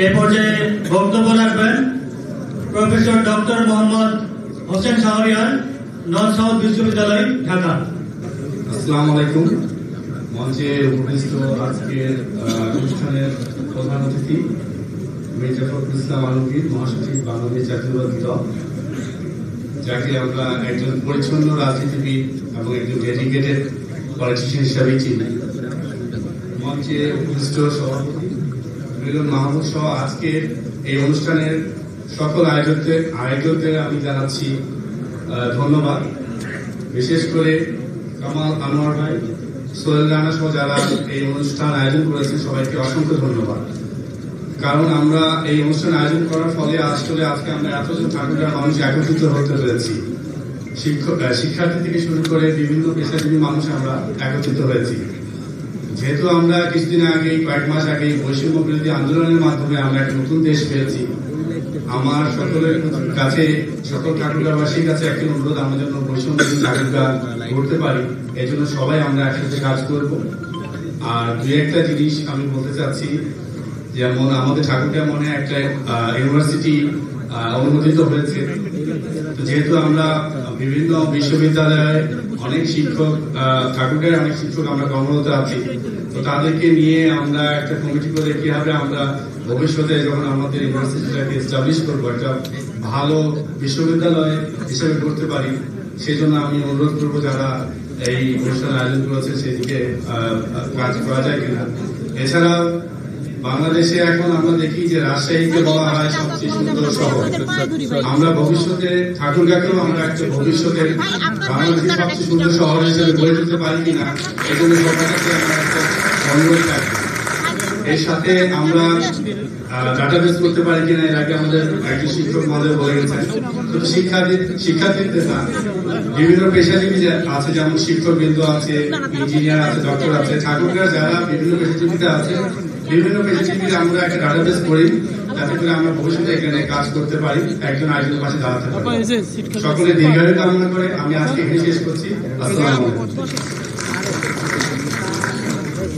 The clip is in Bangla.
এ পর্যায়ে বক্তব্য রাখবেন professor doctor Mohammad Hossain Shahriar, north south বিশ্ববিদ্যালয়, ঢাকা। আসসালামু আলাইকুম। মঞ্চে উপস্থিত আজকের অনুষ্ঠানের প্রধান অতিথি মির্জা ফখরুল ইসলাম আলমগীর, মহাসচিব বাংলাদেশ জাতীয়তাবাদী দল, যাকে আমরা একজন পরিচ্ছন্ন রাজনীতিবিদ এবং একজন ডেডিকেটেড পলিটিশিয়ান হিসাবে চিনি। মঞ্চে উপস্থিত সভাপতি মিলন মাহমুদ সহ আজকের এই অনুষ্ঠানের সকল আয়োজকদের আমি জানাচ্ছি ধন্যবাদ। বিশেষ করে কামাল আনোয়ার ভাই, সোহেল রানা সহ যারা এই অনুষ্ঠান আয়োজন করেছেন সবাইকে অসংখ্য ধন্যবাদ। কারণ আমরা এই অনুষ্ঠান আয়োজন করার ফলে আসলে আজকে আমরা এতজন ঠাকুরগাঁর মানুষ একত্রিত হতে পেরেছি। শিক্ষার্থী থেকে শুরু করে বিভিন্ন পেশাজীবী মানুষ আমরা একত্রিত হয়েছি। যেহেতু আমরা কিছুদিন আগে, কয়েক মাস আগে বৈষম্য বিরোধী আন্দোলনের মাধ্যমে আমরা একটা নতুন দেশ পেয়েছি, আমার সকলের কাছে, সকল ঠাকুরগাঁবাসীর কাছে একটি অনুরোধ, আমরা যেন বৈষম্য বিরোধী ঠাকুরগাঁ করতে পারি, এই জন্য সবাই আমরা একসাথে কাজ করব। আর দুই একটা জিনিস আমি বলতে চাচ্ছি, যেমন আমাদের ঠাকুরগাঁ মনে একটা ইউনিভার্সিটি অনুমোদিত হয়েছে। যেহেতু আমরা বিভিন্ন বিশ্ববিদ্যালয়ে অনেক শিক্ষক, ঠাকুরগাঁয়ের অনেক শিক্ষক আমরা কর্মরত আছি, তো তাদেরকে নিয়ে আমরা একটা কমিটি করে কিভাবে আমরা ভবিষ্যতে যখন আমাদের ইউনিভার্সিটিটাকে এস্টাবলিশ করবো, একটা ভালো বিশ্ববিদ্যালয় হিসেবে করতে পারি, সেই জন্য আমি অনুরোধ করবো যারা এই অনুষ্ঠান আয়োজন করেছে সেদিকে কাজ করা যায় কিনা। এছাড়াও বাংলাদেশে এখন আমরা দেখি যে রাজশাহীকে বলা হয় সবচেয়ে সুন্দর শহর। আমরা ভবিষ্যতে ঠাকুরগাঁকেও আমরা একটা ভবিষ্যতে বাংলাদেশের সবচেয়ে সুন্দর শহর হিসেবে গড়ে তুলতে পারি কিনা, এই জন্য সবার কাছে আমরা একটা অনুরোধ থাকবো। এর সাথে আমরা ডাটাবেস করতে পারি কিনা, এর আগে আমাদের একজন শিক্ষক মহোদয় বলে গেছেন। শুধু শিক্ষার্থীদের না, বিভিন্ন পেশাজীবী আছে, যেমন শিক্ষক বিন্দু আছে, ইঞ্জিনিয়ার আছে, ডক্টর আছে, ঠাকুরগাঁ যারা বিভিন্ন পেশাজীবীতে আছে, বিভিন্ন পেশাজীবীরা আমরা একটা ডাটাবেস করি, যাতে করে আমরা ভবিষ্যতে এখানে কাজ করতে পারি, একজন আরেকজনের পাশে দাঁড়াতে পারি। সকলে দীর্ঘায়ু কামনা করে আমি আজকে এখানে শেষ করছি। আসসালামু আলাইকুম।